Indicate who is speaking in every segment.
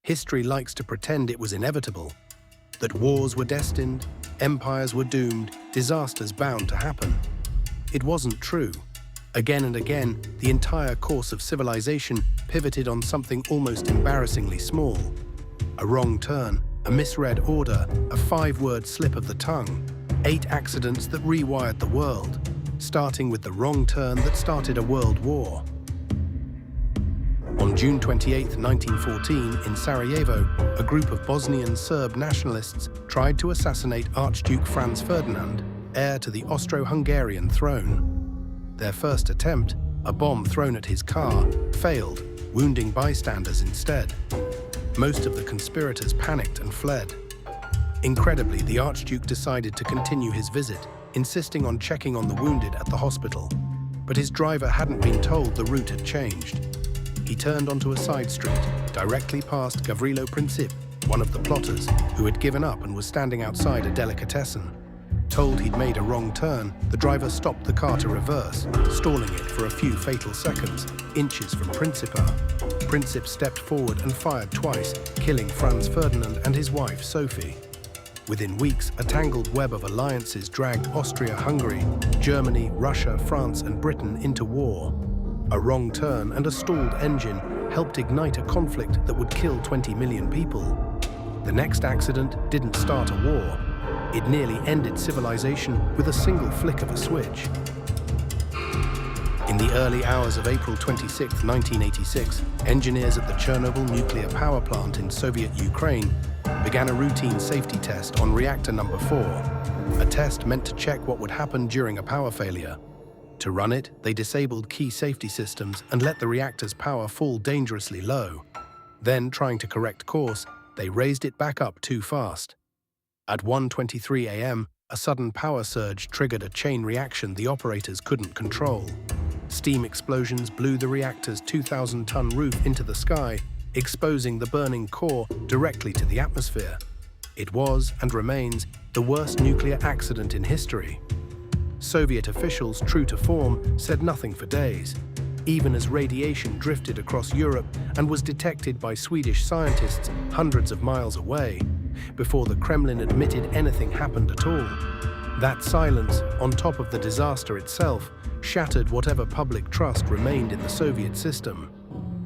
Speaker 1: History likes to pretend it was inevitable, that wars were destined, empires were doomed, disasters bound to happen. It wasn't true. Again and again, the entire course of civilization pivoted on something almost embarrassingly small. A wrong turn, a misread order, a 5-word slip of the tongue. 8 accidents that rewired the world, starting with the wrong turn that started a world war. On June 28, 1914, in Sarajevo, a group of Bosnian Serb nationalists tried to assassinate Archduke Franz Ferdinand, heir to the Austro-Hungarian throne. Their first attempt, a bomb thrown at his car, failed, wounding bystanders instead. Most of the conspirators panicked and fled. Incredibly, the Archduke decided to continue his visit, insisting on checking on the wounded at the hospital. But his driver hadn't been told the route had changed. He turned onto a side street, directly past Gavrilo Princip, one of the plotters, who had given up and was standing outside a delicatessen. Told he'd made a wrong turn, the driver stopped the car to reverse, stalling it for a few fatal seconds, inches from Principa. Princip stepped forward and fired twice, killing Franz Ferdinand and his wife, Sophie. Within weeks, a tangled web of alliances dragged Austria-Hungary, Germany, Russia, France, and Britain into war. A wrong turn and a stalled engine helped ignite a conflict that would kill 20 million people. The next accident didn't start a war. It nearly ended civilization with a single flick of a switch. In the early hours of April 26, 1986, engineers at the Chernobyl nuclear power plant in Soviet Ukraine began a routine safety test on reactor number 4, a test meant to check what would happen during a power failure. To run it, they disabled key safety systems and let the reactor's power fall dangerously low. Then, trying to correct course, they raised it back up too fast. At 1:23 a.m., a sudden power surge triggered a chain reaction the operators couldn't control. Steam explosions blew the reactor's 2,000-ton roof into the sky, exposing the burning core directly to the atmosphere. It was, and remains, the worst nuclear accident in history. Soviet officials, true to form, said nothing for days, even as radiation drifted across Europe and was detected by Swedish scientists hundreds of miles away, before the Kremlin admitted anything happened at all. That silence, on top of the disaster itself, shattered whatever public trust remained in the Soviet system.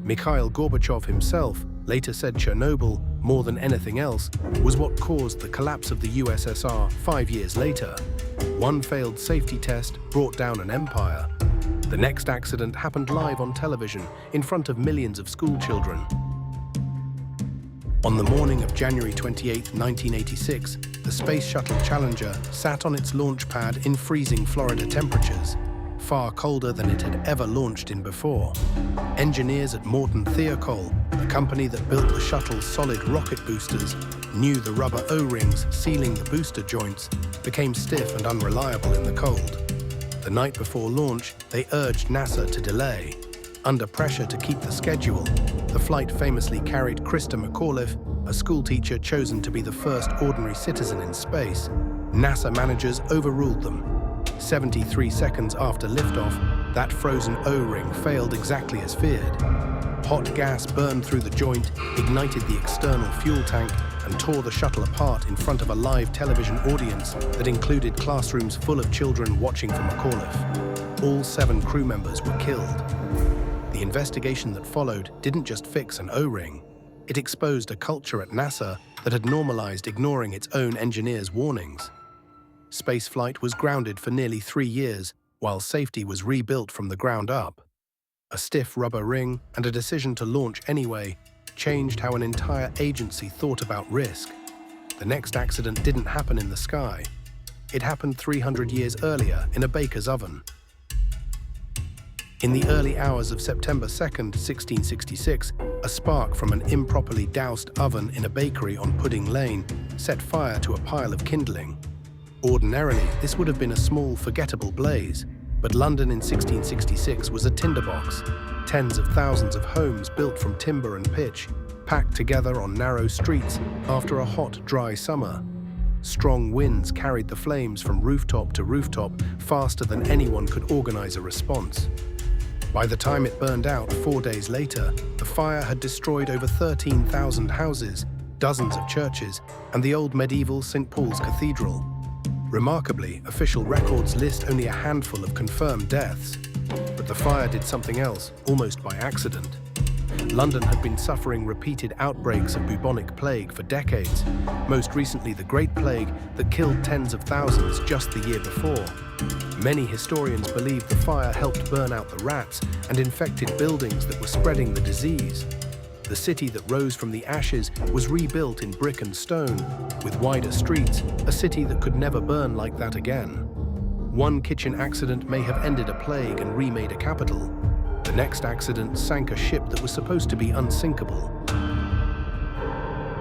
Speaker 1: Mikhail Gorbachev himself later said Chernobyl, more than anything else, was what caused the collapse of the USSR 5 years later. One failed safety test brought down an empire. The next accident happened live on television in front of millions of schoolchildren. On the morning of January 28, 1986, the Space Shuttle Challenger sat on its launch pad in freezing Florida temperatures, far colder than it had ever launched in before. Engineers at Morton Thiokol, the company that built the shuttle's solid rocket boosters, knew the rubber O-rings sealing the booster joints became stiff and unreliable in the cold. The night before launch, they urged NASA to delay. Under pressure to keep the schedule, the flight famously carried Krista McAuliffe, a schoolteacher chosen to be the first ordinary citizen in space. NASA managers overruled them. 73 seconds after liftoff, that frozen O-ring failed exactly as feared. Hot gas burned through the joint, ignited the external fuel tank, and tore the shuttle apart in front of a live television audience that included classrooms full of children watching for McAuliffe. All 7 crew members were killed. The investigation that followed didn't just fix an O-ring. It exposed a culture at NASA that had normalized ignoring its own engineers' warnings. Spaceflight was grounded for nearly 3 years, while safety was rebuilt from the ground up. A stiff rubber ring and a decision to launch anyway changed how an entire agency thought about risk. The next accident didn't happen in the sky. It happened 300 years earlier in a baker's oven. In the early hours of September 2nd, 1666, a spark from an improperly doused oven in a bakery on Pudding Lane set fire to a pile of kindling. Ordinarily, this would have been a small, forgettable blaze, but London in 1666 was a tinderbox. Tens of thousands of homes built from timber and pitch, packed together on narrow streets after a hot, dry summer. Strong winds carried the flames from rooftop to rooftop faster than anyone could organize a response. By the time it burned out 4 days later, the fire had destroyed over 13,000 houses, dozens of churches, and the old medieval St. Paul's Cathedral. Remarkably, official records list only a handful of confirmed deaths. But the fire did something else, almost by accident. London had been suffering repeated outbreaks of bubonic plague for decades, most recently the Great Plague that killed tens of thousands just the year before. Many historians believe the fire helped burn out the rats and infected buildings that were spreading the disease. The city that rose from the ashes was rebuilt in brick and stone, with wider streets, a city that could never burn like that again. One kitchen accident may have ended a plague and remade a capital. The next accident sank a ship that was supposed to be unsinkable.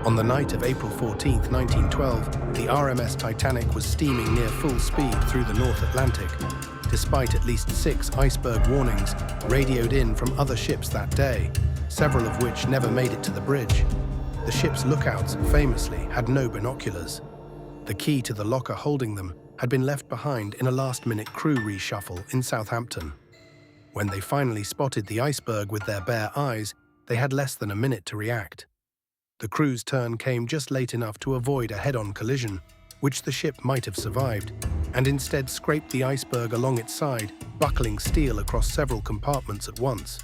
Speaker 1: On the night of April 14, 1912, the RMS Titanic was steaming near full speed through the North Atlantic, despite at least 6 iceberg warnings radioed in from other ships that day, several of which never made it to the bridge. The ship's lookouts, famously, had no binoculars. The key to the locker holding them had been left behind in a last-minute crew reshuffle in Southampton. When they finally spotted the iceberg with their bare eyes, they had less than a minute to react. The crew's turn came just late enough to avoid a head-on collision, which the ship might have survived, and instead scraped the iceberg along its side, buckling steel across several compartments at once.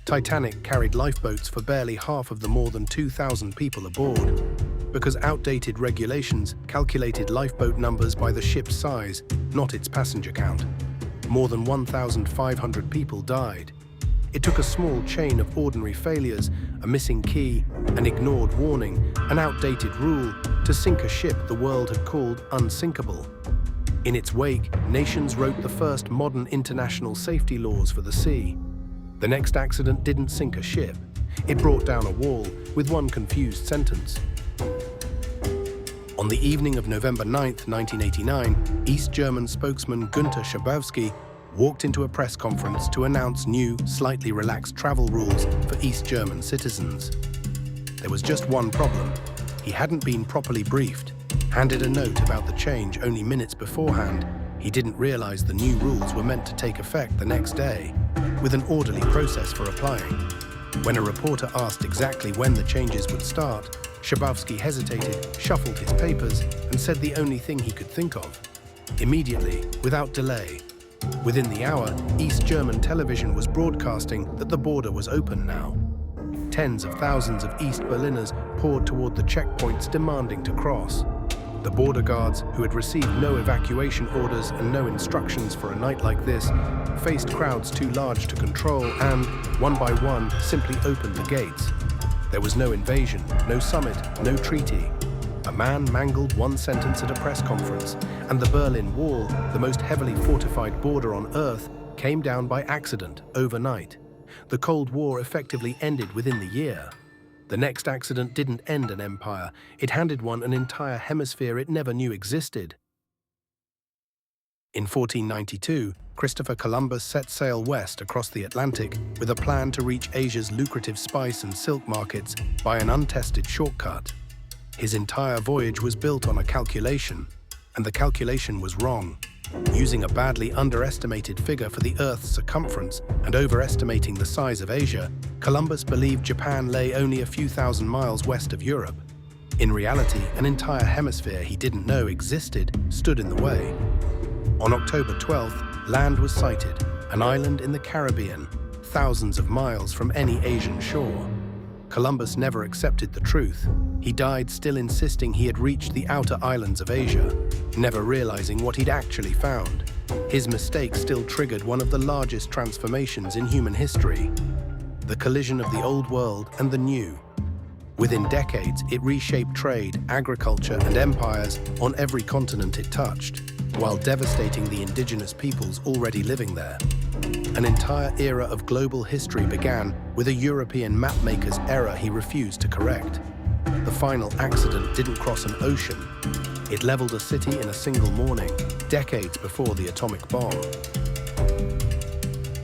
Speaker 1: Titanic carried lifeboats for barely half of the more than 2,000 people aboard, because outdated regulations calculated lifeboat numbers by the ship's size, not its passenger count. More than 1,500 people died. It took a small chain of ordinary failures, a missing key, an ignored warning, an outdated rule, to sink a ship the world had called Unsinkable. In its wake, nations wrote the first modern international safety laws for the sea. The next accident didn't sink a ship. It brought down a wall with one confused sentence. On the evening of November 9, 1989, East German spokesman Günther Schabowski walked into a press conference to announce new, slightly relaxed travel rules for East German citizens. There was just one problem. He hadn't been properly briefed. Handed a note about the change only minutes beforehand, he didn't realize the new rules were meant to take effect the next day, with an orderly process for applying. When a reporter asked exactly when the changes would start, Schabowski hesitated, shuffled his papers, and said the only thing he could think of. Immediately, without delay. Within the hour, East German television was broadcasting that the border was open now. Tens of thousands of East Berliners poured toward the checkpoints demanding to cross. The border guards, who had received no evacuation orders and no instructions for a night like this, faced crowds too large to control and, one by one, simply opened the gates. There was no invasion, no summit, no treaty. A man mangled one sentence at a press conference, and the Berlin Wall, the most heavily fortified border on Earth, came down by accident overnight. The Cold War effectively ended within the year. The next accident didn't end an empire, it handed one an entire hemisphere it never knew existed. In 1492, Christopher Columbus set sail west across the Atlantic with a plan to reach Asia's lucrative spice and silk markets by an untested shortcut. His entire voyage was built on a calculation, and the calculation was wrong. Using a badly underestimated figure for the Earth's circumference and overestimating the size of Asia, Columbus believed Japan lay only a few thousand miles west of Europe. In reality, an entire hemisphere he didn't know existed stood in the way. On October 12th, land was sighted, an island in the Caribbean, thousands of miles from any Asian shore. Columbus never accepted the truth. He died still insisting he had reached the outer islands of Asia, never realizing what he'd actually found. His mistake still triggered one of the largest transformations in human history, the collision of the old world and the new. Within decades, it reshaped trade, agriculture, and empires on every continent it touched, while devastating the indigenous peoples already living there. An entire era of global history began with a European mapmaker's error he refused to correct. The final accident didn't cross an ocean. It leveled a city in a single morning, decades before the atomic bomb.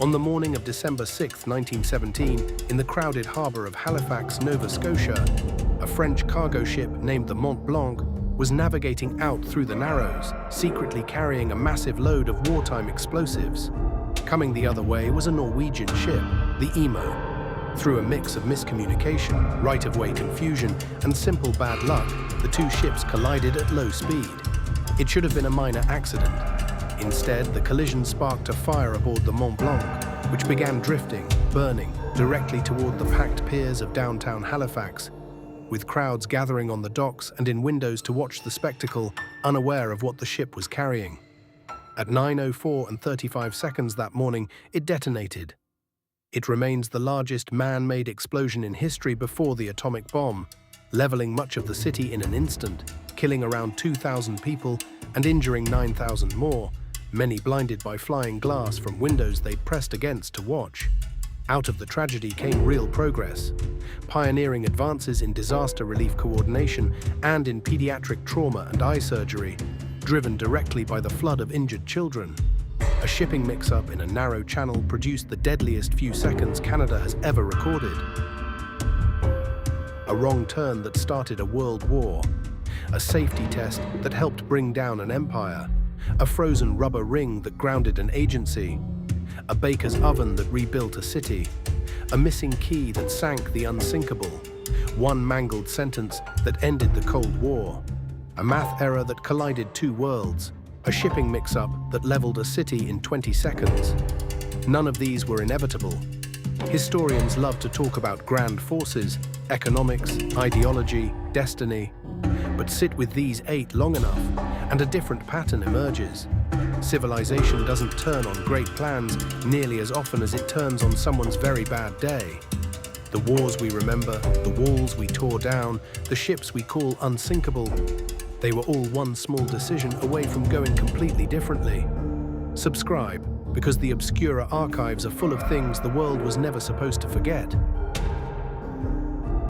Speaker 1: On the morning of December 6, 1917, in the crowded harbor of Halifax, Nova Scotia, a French cargo ship named the Mont Blanc was navigating out through the Narrows, secretly carrying a massive load of wartime explosives. Coming the other way was a Norwegian ship, the Emo. Through a mix of miscommunication, right-of-way confusion, and simple bad luck, the two ships collided at low speed. It should have been a minor accident. Instead, the collision sparked a fire aboard the Mont Blanc, which began drifting, burning, directly toward the packed piers of downtown Halifax, with crowds gathering on the docks and in windows to watch the spectacle, unaware of what the ship was carrying. At 9:04 and 35 seconds that morning, it detonated. It remains the largest man-made explosion in history before the atomic bomb, leveling much of the city in an instant, killing around 2,000 people and injuring 9,000 more, many blinded by flying glass from windows they pressed against to watch. Out of the tragedy came real progress, pioneering advances in disaster relief coordination and in pediatric trauma and eye surgery, driven directly by the flood of injured children. A shipping mix-up in a narrow channel produced the deadliest few seconds Canada has ever recorded. A wrong turn that started a world war. A safety test that helped bring down an empire. A frozen rubber ring that grounded an agency. A baker's oven that rebuilt a city. A missing key that sank the Unsinkable. One mangled sentence that ended the Cold War. A math error that collided two worlds. A shipping mix-up that leveled a city in 20 seconds. None of these were inevitable. Historians love to talk about grand forces, economics, ideology, destiny. But sit with these 8 long enough, and a different pattern emerges. Civilization doesn't turn on great plans nearly as often as it turns on someone's very bad day. The wars we remember, the walls we tore down, the ships we call unsinkable, they were all one small decision away from going completely differently. Subscribe, because the Obscura archives are full of things the world was never supposed to forget.